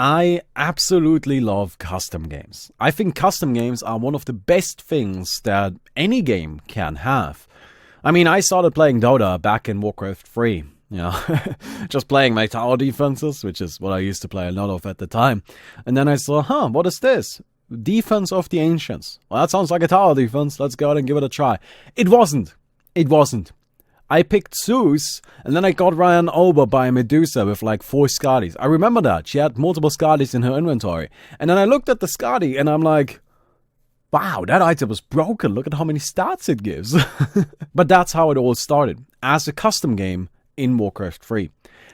I absolutely love custom games. I think custom games are one of the best things that any game can have. I mean, I started playing Dota back in Warcraft 3. Just playing my tower defenses, which is what I used to play a lot of at the time. And then I saw, what is this? Defense of the Ancients. Well, that sounds like a tower defense. Let's go ahead and give it a try. It wasn't. I picked Zeus, and then I got ran over by a Medusa with like 4 Skadis. I remember that. She had multiple Skadis in her inventory. And then I looked at the Skadi, and I'm like, wow, that item was broken. Look at how many stats it gives. But that's how it all started, as a custom game in Warcraft 3.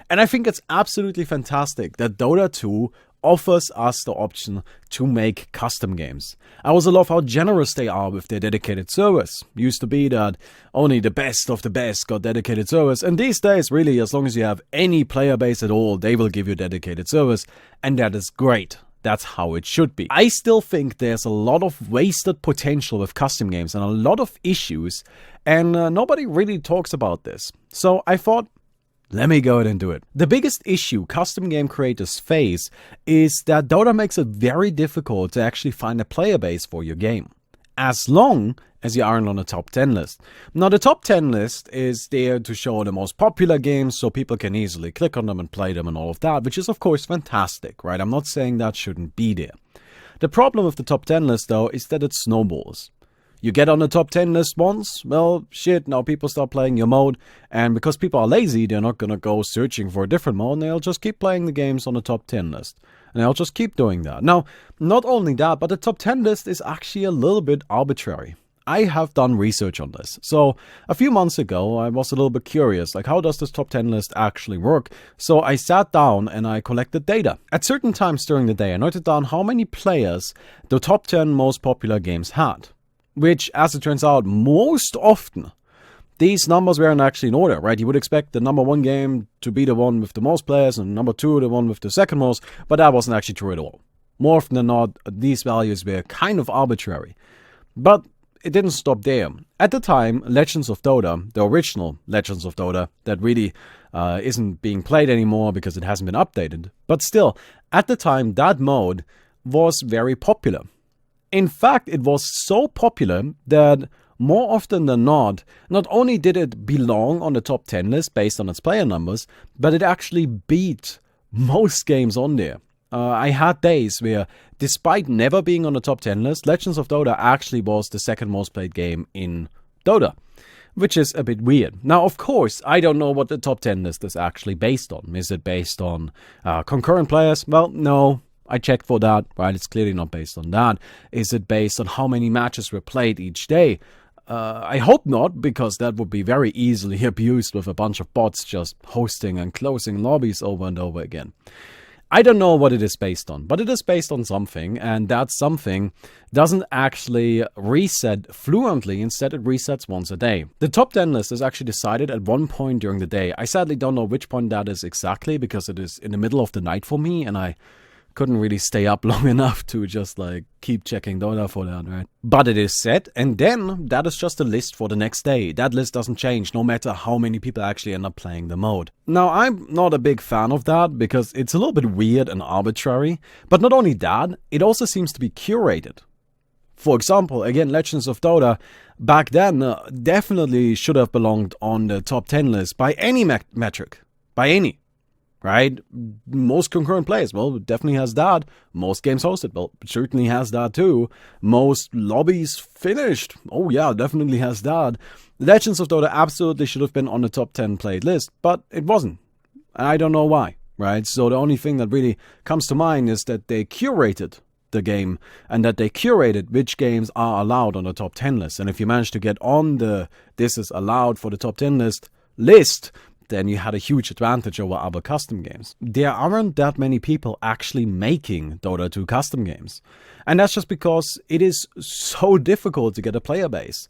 And I think it's absolutely fantastic that Dota 2 offers us the option to make custom games. I also love how generous they are with their dedicated servers. Used to be that only the best of the best got dedicated servers, and these days, really, as long as you have any player base at all, they will give you dedicated servers, and that is great. That's how it should be. I still think there's a lot of wasted potential with custom games and a lot of issues, and nobody really talks about this. So I thought, let me go ahead and do it. The biggest issue custom game creators face is that Dota makes it very difficult to actually find a player base for your game, as long as you aren't on a top 10 list. Now, the top 10 list is there to show the most popular games so people can easily click on them and play them and all of that, which is of course fantastic, right? I'm not saying that shouldn't be there. The problem with the top 10 list, though, is that it snowballs. You get on the top 10 list once, well, shit, now people start playing your mode, and because people are lazy, they're not gonna go searching for a different mode, and they'll just keep playing the games on the top 10 list. And they'll just keep doing that. Now, not only that, but the top 10 list is actually a little bit arbitrary. I have done research on this. So, a few months ago, I was a little bit curious, like, how does this top 10 list actually work? So I sat down and I collected data. At certain times during the day, I noted down how many players the top 10 most popular games had. Which, as it turns out, most often, these numbers weren't actually in order, right? You would expect the number 1 game to be the one with the most players, and number 2 the one with the second most, but that wasn't actually true at all. More often than not, these values were kind of arbitrary. But it didn't stop there. At the time, Legends of Dota, the original Legends of Dota, that really isn't being played anymore because it hasn't been updated, but still, at the time, that mode was very popular. In fact, it was so popular that more often than not only did it belong on the top 10 list based on its player numbers, but it actually beat most games on there. I had days where, despite never being on the top 10 list, Legends of Dota actually was the second most played game in Dota, which is a bit weird. Now, of course, I don't know what the top 10 list is actually based on. Is it based on concurrent players? Well, no. I checked for that, right? It's clearly not based on that. Is it based on how many matches were played each day? I hope not, because that would be very easily abused with a bunch of bots just hosting and closing lobbies over and over again. I don't know what it is based on, but it is based on something, and that something doesn't actually reset fluently. Instead, it resets once a day. The top 10 list is actually decided at one point during the day. I sadly don't know which point that is exactly, because it is in the middle of the night for me, and I couldn't really stay up long enough to just like keep checking Dota for that, right? But it is set, and then that is just a list for the next day. That list doesn't change no matter how many people actually end up playing the mode. Now, I'm not a big fan of that because it's a little bit weird and arbitrary, but not only that, it also seems to be curated. For example, again, Legends of Dota back then definitely should have belonged on the top 10 list by any metric. By any. Right? Most concurrent players, well, it definitely has that. Most games hosted, well, it certainly has that too. Most lobbies finished, oh yeah, definitely has that. Legends of Dota absolutely should have been on the top 10 played list, but it wasn't. And I don't know why, right? So the only thing that really comes to mind is that they curated the game, and that they curated which games are allowed on the top 10 list. And if you manage to get on the this is allowed for the top 10 list, then you had a huge advantage over other custom games. There aren't that many people actually making Dota 2 custom games. And that's just because it is so difficult to get a player base.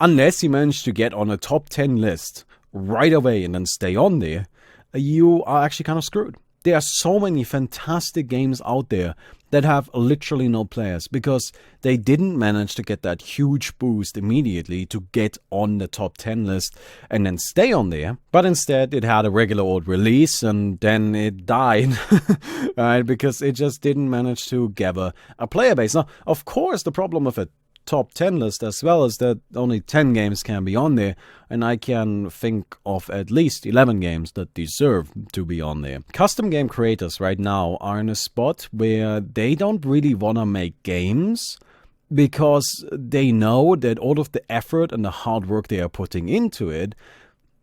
Unless you manage to get on a top 10 list right away and then stay on there, you are actually kind of screwed. there are so many fantastic games out there that have literally no players because they didn't manage to get that huge boost immediately to get on the top 10 list and then stay on there. But instead, it had a regular old release and then it died, right? Because it just didn't manage to gather a player base. Now, of course, the problem with a top 10 list as well is that only 10 games can be on there, and I can think of at least 11 games that deserve to be on there. Custom game creators right now are in a spot where they don't really want to make games because they know that all of the effort and the hard work they are putting into it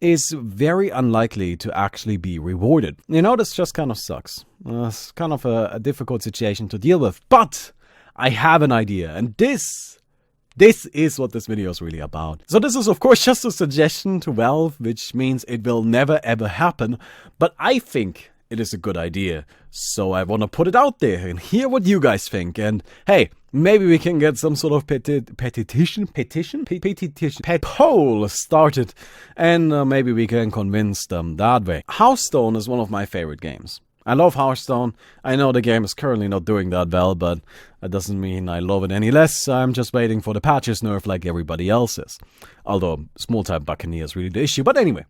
is very unlikely to actually be rewarded. You know, this just kind of sucks. It's kind of a difficult situation to deal with, but I have an idea, and this is what this video is really about. So this is of course just a suggestion to Valve, which means it will never ever happen, but I think it is a good idea. So I want to put it out there and hear what you guys think. And hey, maybe we can get some sort of poll started, and maybe we can convince them that way. Hearthstone is one of my favorite games. I love Hearthstone. I know the game is currently not doing that well, but that doesn't mean I love it any less. I'm just waiting for the patches nerf like everybody else is. Although small-time Buccaneer is really the issue. But anyway,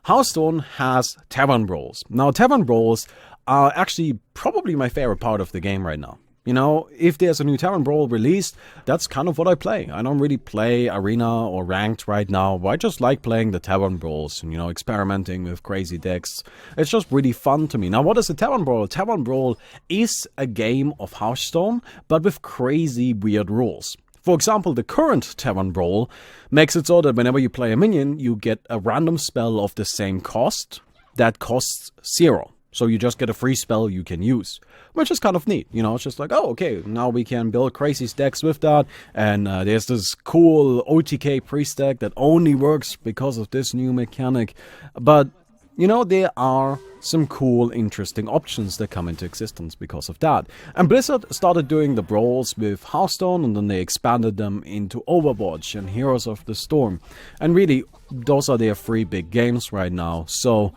Hearthstone has Tavern Brawls. Now, Tavern Brawls are actually probably my favorite part of the game right now. You know, if there's a new Tavern Brawl released, that's kind of what I play. I don't really play Arena or Ranked right now. I just like playing the Tavern Brawls and, you know, experimenting with crazy decks. It's just really fun to me. Now, what is a Tavern Brawl? A Tavern Brawl is a game of Hearthstone, but with crazy, weird rules. For example, the current Tavern Brawl makes it so that whenever you play a minion, you get a random spell of the same cost that costs 0. So you just get a free spell you can use, which is kind of neat. You know, it's just like, oh, okay, now we can build crazy stacks with that. And there's this cool OTK pre-stack that only works because of this new mechanic. But, you know, there are some cool, interesting options that come into existence because of that. And Blizzard started doing the brawls with Hearthstone, and then they expanded them into Overwatch and Heroes of the Storm. And really, those are their 3 big games right now. So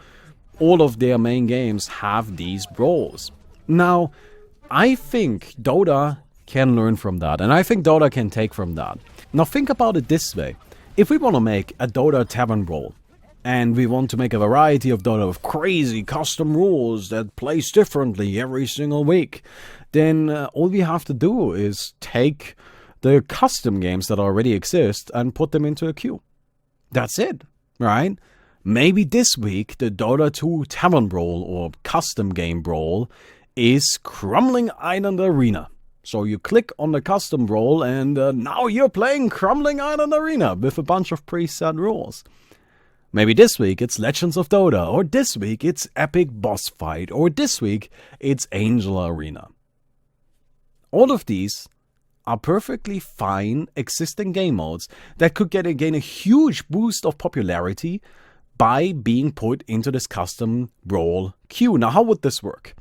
all of their main games have these brawls. Now, I think Dota can learn from that, and I think Dota can take from that. Now, think about it this way. If we want to make a Dota Tavern Brawl, and we want to make a variety of Dota with crazy custom rules that plays differently every single week, then all we have to do is take the custom games that already exist and put them into a queue. That's it, right? Maybe this week, the Dota 2 Tavern Brawl or Custom Game Brawl is Crumbling Island Arena. So you click on the Custom Brawl and now you're playing Crumbling Island Arena with a bunch of preset rules. Maybe this week it's Legends of Dota, or this week it's Epic Boss Fight, or this week it's Angel Arena. All of these are perfectly fine existing game modes that could gain a huge boost of popularity by being put into this custom brawl queue. Now, how would this work?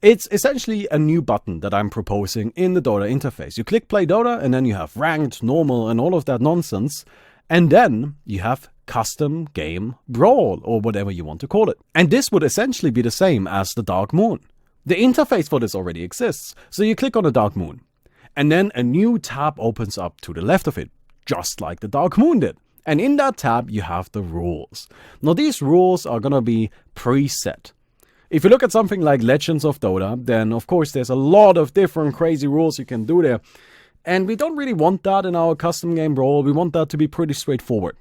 It's essentially a new button that I'm proposing in the Dota interface. You click play Dota, and then you have ranked, normal, and all of that nonsense. And then you have custom game brawl, or whatever you want to call it. And this would essentially be the same as the Dark Moon. The interface for this already exists. So you click on the Dark Moon, and then a new tab opens up to the left of it, just like the Dark Moon did. And in that tab, you have the rules. Now, these rules are going to be preset. If you look at something like Legends of Dota, then of course there's a lot of different crazy rules you can do there. And we don't really want that in our custom game brawl. We want that to be pretty straightforward.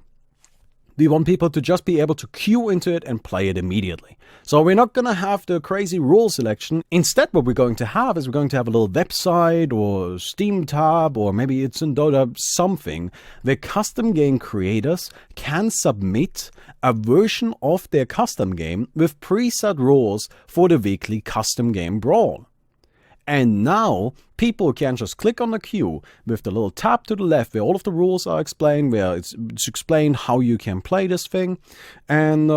We want people to just be able to queue into it and play it immediately. So we're not going to have the crazy rule selection. Instead, what we're going to have is we're going to have a little website or Steam tab, or maybe it's in Dota something, where custom game creators can submit a version of their custom game with preset rules for the weekly custom game brawl. And now, people can just click on the queue with the little tab to the left where all of the rules are explained, where it's explained how you can play this thing. And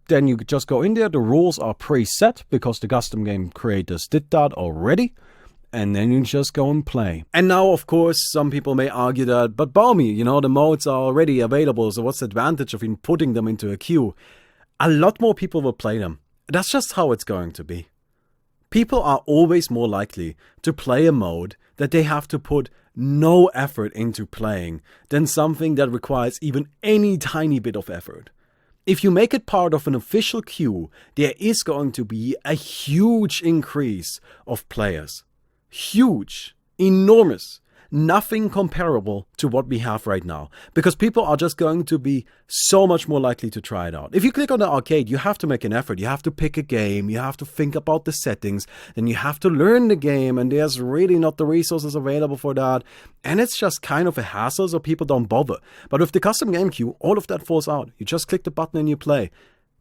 then you just go in there. The rules are preset because the custom game creators did that already. And then you just go and play. And now, of course, some people may argue that, but Balmy, you know, the modes are already available, so what's the advantage of putting them into a queue? A lot more people will play them. That's just how it's going to be. People are always more likely to play a mode that they have to put no effort into playing than something that requires even any tiny bit of effort. If you make it part of an official queue, there is going to be a huge increase of players. Huge. Enormous. Nothing comparable to what we have right now. Because people are just going to be so much more likely to try it out. If you click on the arcade, you have to make an effort. You have to pick a game. You have to think about the settings. Then you have to learn the game. And there's really not the resources available for that. And it's just kind of a hassle, so people don't bother. But with the custom game queue, all of that falls out. You just click the button and you play.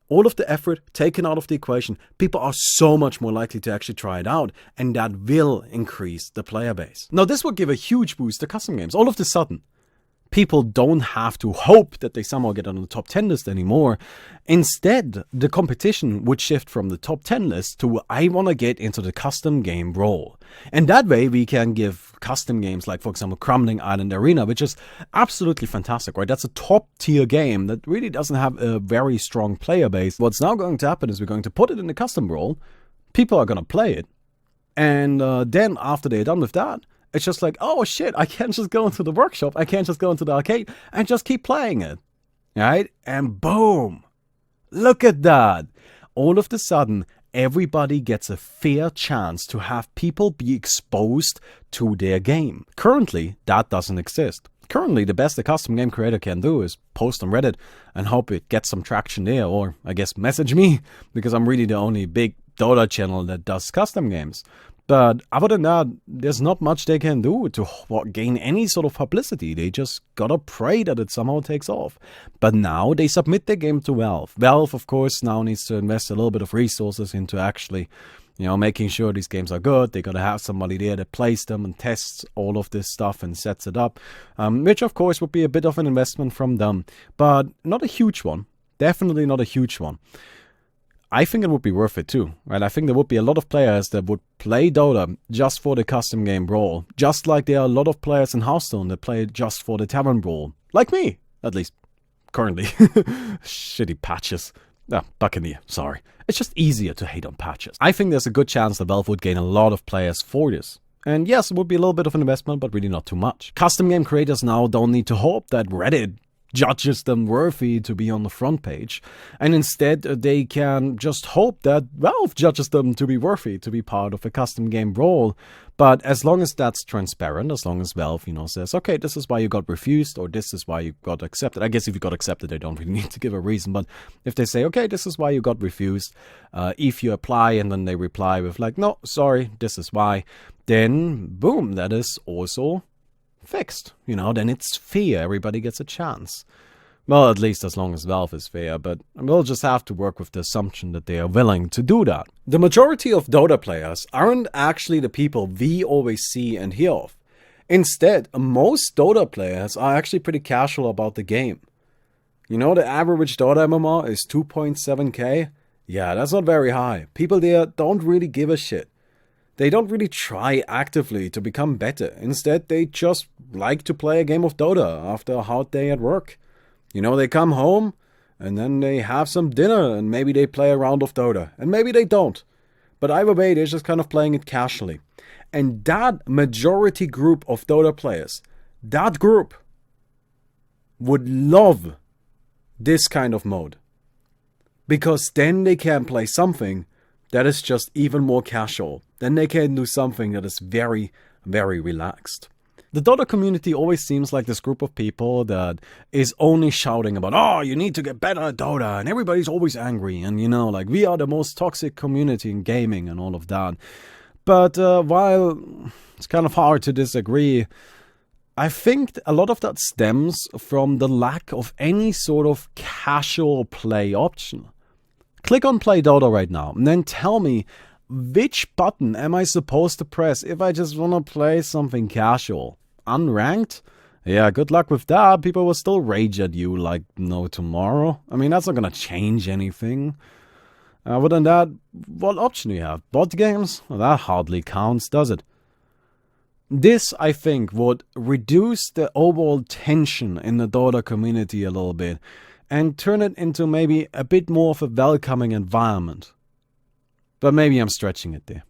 All of the effort taken out of the equation, people are so much more likely to actually try it out, and that will increase the player base. Now, this will give a huge boost to custom games. All of a sudden, people don't have to hope that they somehow get on the top 10 list anymore. Instead, the competition would shift from the top 10 list to I want to get into the custom game role. And that way we can give custom games like, for example, Crumbling Island Arena, which is absolutely fantastic, right? That's a top tier game that really doesn't have a very strong player base. What's now going to happen is we're going to put it in the custom role. People are going to play it. And then after they're done with that, it's just like, oh shit, I can't just go into the workshop. I can't just go into the arcade and just keep playing it. Right? And boom. Look at that. All of a sudden, everybody gets a fair chance to have people be exposed to their game. Currently, that doesn't exist. Currently, the best a custom game creator can do is post on Reddit and hope it gets some traction there. Or, I guess, message me, because I'm really the only big Dota channel that does custom games. But other than that, there's not much they can do to gain any sort of publicity. They just gotta pray that it somehow takes off. But now they submit their game to Valve. Valve, of course, now needs to invest a little bit of resources into actually, making sure these games are good. They gotta have somebody there that plays them and tests all of this stuff and sets it up. Which, of course, would be a bit of an investment from them. But not a huge one. Definitely not a huge one. I think it would be worth it too, right? I think there would be a lot of players that would play Dota just for the custom game brawl. Just like there are a lot of players in Hearthstone that play just for the Tavern Brawl. Like me, at least, currently. Shitty patches. Buccaneer, sorry. It's just easier to hate on patches. I think there's a good chance that Valve would gain a lot of players for this. And yes, it would be a little bit of an investment, but really not too much. Custom game creators now don't need to hope that Reddit judges them worthy to be on the front page, and instead they can just hope that Valve judges them to be worthy to be part of a custom game role. But as long as that's transparent, as long as Valve, says, okay, this is why you got refused, or this is why you got accepted. I guess if you got accepted, they don't really need to give a reason. But if they say, okay, this is why you got refused, if you apply and then they reply with like, no, sorry, this is why, then boom, that is also fixed. Then it's fair. Everybody gets a chance. Well, at least as long as Valve is fair, but we'll just have to work with the assumption that they are willing to do that. The majority of Dota players aren't actually the people we always see and hear of. Instead, most Dota players are actually pretty casual about the game. The average Dota MMR is 2.7k? Yeah, that's not very high. People there don't really give a shit. They don't really try actively to become better. Instead, they just like to play a game of Dota after a hard day at work. They come home, and then they have some dinner, and maybe they play a round of Dota. And maybe they don't. But either way, they're just kind of playing it casually. And that majority group of Dota players, that group would love this kind of mode. Because then they can play something that is just even more casual. Then they can do something that is very, very relaxed. The Dota community always seems like this group of people that is only shouting about, oh, you need to get better at Dota, and everybody's always angry, and like we are the most toxic community in gaming and all of that. But while it's kind of hard to disagree, I think a lot of that stems from the lack of any sort of casual play option. Click on Play Dota right now, and then tell me, which button am I supposed to press if I just want to play something casual? Unranked? Yeah, good luck with that. People will still rage at you like no tomorrow. I mean, that's not going to change anything. Other than that, what option do you have? Bot games? Well, that hardly counts, does it? This, I think, would reduce the overall tension in the Dota community a little bit and turn it into maybe a bit more of a welcoming environment. But maybe I'm stretching it there.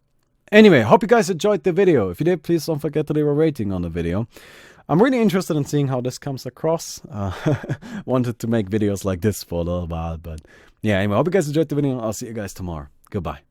Anyway, hope you guys enjoyed the video. If you did, please don't forget to leave a rating on the video. I'm really interested in seeing how this comes across. Wanted to make videos like this for a little while, but yeah, anyway, hope you guys enjoyed the video. I'll see you guys tomorrow. Goodbye.